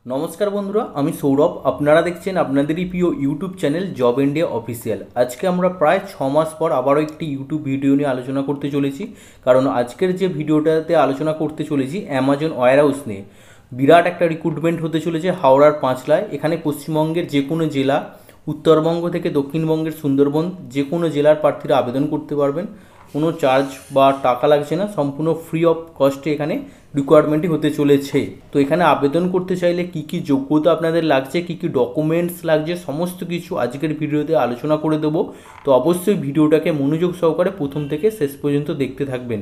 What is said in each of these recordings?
নমস্কার বন্ধুরা, আমি সৌরভ। আপনারা দেখছেন আপনাদেরই প্রিয় YouTube channel job India official. আজকে আমরা প্রায় 6 মাস পর আবারও একটি ইউটিউব ভিডিও নিয়ে আলোচনা করতে চলেছি। কারণ আজকের যে ভিডিওটাতে আলোচনা করতে চলেছি অ্যামাজন ওয়্যারহাউস নিয়ে। বিরাট একটা রিক্রুটমেন্ট হতে চলেছে হাওড়ার পাঁচলায়। এখানে পশ্চিমবঙ্গের যে কোনো জেলা, উত্তরবঙ্গ থেকে দক্ষিণবঙ্গের সুন্দরবন, যে কোনো জেলার প্রার্থীরা আবেদন করতে পারবেন। কোনো চার্জ বা টাকা লাগছে না, সম্পূর্ণ ফ্রি অফ কস্টে এখানে রিকোয়ারমেন্টই হতে চলেছে। তো এখানে আবেদন করতে চাইলে কি কি যোগ্যতা আপনাদের লাগছে, কি কি ডকুমেন্টস লাগছে, সমস্ত কিছু আজকের ভিডিওতে আলোচনা করে দেবো। তো অবশ্যই ভিডিওটাকে মনোযোগ সহকারে প্রথম থেকে শেষ পর্যন্ত দেখতে থাকবেন।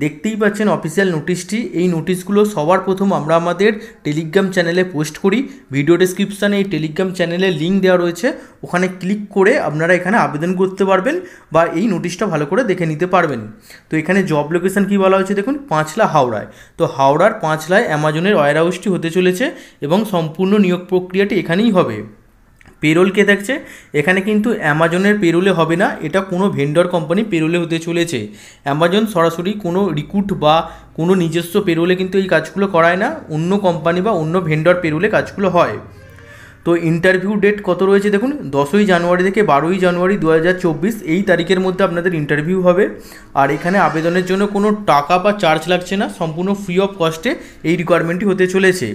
দেখতেই পাচ্ছেন অফিসিয়াল নোটিশটি। এই নোটিশগুলো সবার প্রথম আমরা আমাদের টেলিগ্রাম চ্যানেলে পোস্ট করি। ভিডিও ডেসক্রিপশানে এই টেলিগ্রাম চ্যানেলের লিঙ্ক দেওয়া রয়েছে, ওখানে ক্লিক করে আপনারা এখানে আবেদন করতে পারবেন বা এই নোটিশটা ভালো করে দেখে নিতে পারবেন। তো এখানে জব লোকেশন কী বলা হয়েছে দেখুন, পাঁচলা হাওড়ায়। তো হাওড়ার পাঁচলায় অ্যামাজনের ওয়্যারহাউসটি হতে চলেছে এবং সম্পূর্ণ নিয়োগ প্রক্রিয়াটি এখানেই হবে। পেরোল কে থাকছে, এখানে কিন্তু অ্যামাজনের পেরোলে হবে না, এটা কোনো ভেন্ডর কোম্পানি পেরোলে হতে চলেছে। অ্যামাজন সরাসরি কোনো রিক্রুট বা কোনো নিজস্ব পেরোলে কিন্তু এই কাজগুলো করায় না, অন্য কোম্পানি বা অন্য ভেন্ডর পেরোলে কাজগুলো হয়। তো ইন্টারভিউ ডেট কত রয়েছে দেখুন, 10ই জানুয়ারি থেকে 12ই জানুয়ারি 2024 এই তারিখের মধ্যে আপনাদের ইন্টারভিউ হবে। আর এখানে আবেদনের জন্য কোনো টাকা বা চার্জ লাগছে না, সম্পূর্ণ ফ্রি অফ কস্টে এই রিকোয়ারমেন্টটি হতে চলেছে।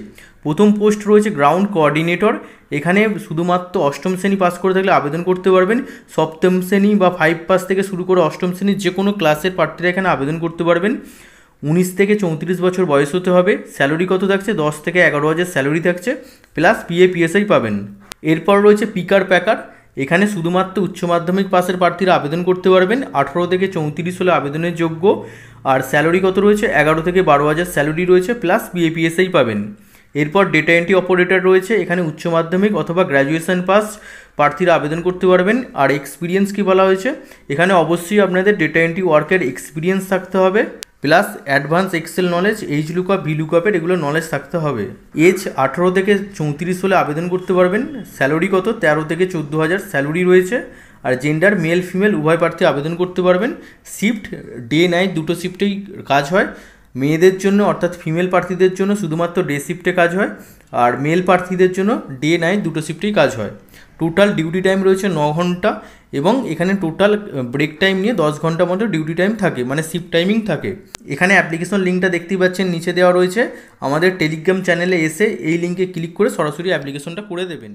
প্রথম পোস্ট রয়েছে গ্রাউন্ড কোঅর্ডিনেটর। এখানে শুধুমাত্র অষ্টম শ্রেণী পাস করে থাকলে আবেদন করতে পারবেন। সপ্তম শ্রেণী বা 5 পাস থেকে শুরু করে অষ্টম শ্রেণীর যে কোনো ক্লাসের প্রার্থীরা এখানে আবেদন করতে পারবেন। 19 থেকে 34 বছর বয়স হতে হবে। স্যালারি কত থাকছে, 10 থেকে 11,000 স্যালারি থাকছে, প্লাস PF-PSI পাবেন। এরপর রয়েছে পিকার প্যাকার। এখানে শুধুমাত্র উচ্চ মাধ্যমিক পাসের প্রার্থীরা আবেদন করতে পারবেন। 18 থেকে 34 হলে আবেদনের যোগ্য। আর স্যালারি কত রয়েছে, 11 থেকে 12,000 স্যালারি রয়েছে, প্লাস PF-PSI পাবেন। এরপর ডেটা এন্ট্রি অপারেটর রয়েছে। এখানে উচ্চ মাধ্যমিক অথবা গ্র্যাজুয়েশন পাস প্রার্থীরা আবেদন করতে পারবেন। আর এক্সপিরিয়েন্স কি বলা হয়েছে, এখানে অবশ্যই আপনাদের ডেটা এন্ট্রি ওয়ার্কের এক্সপিরিয়েন্স থাকতে হবে, plus advance Excel knowledge, H lookup, V লুকআপের এগুলো নলেজ থাকতে হবে। এজ 18 থেকে 34 হলে আবেদন করতে পারবেন। স্যালারি কত, 13 থেকে 14,000 স্যালারি রয়েছে। আর জেন্ডার মেল ফিমেল উভয় প্রার্থী আবেদন করতে পারবেন। শিফট ডে নাইট দুটো শিফটেই কাজ হয়। মেয়েদের জন্য অর্থাৎ ফিমেল প্রার্থীদের জন্য শুধুমাত্র ডে শিফটে কাজ হয়, আর মেল প্রার্থীদের জন্য ডে নাইট দুটো শিফটেই কাজ হয়। টোটাল ডিউটি টাইম রয়েছে 9 ঘন্টা এবং এখানে টোটাল ব্রেক টাইম নিয়ে 10 ঘন্টা মতো ডিউটি টাইম থাকে, মানে শিফট টাইমিং থাকে। এখানে অ্যাপ্লিকেশন লিঙ্কটা দেখতেই পাচ্ছেন নিচে দেওয়া রয়েছে। আমাদের টেলিগ্রাম চ্যানেলে এসে এই লিঙ্কে ক্লিক করে সরাসরি অ্যাপ্লিকেশনটা করে দেবেন।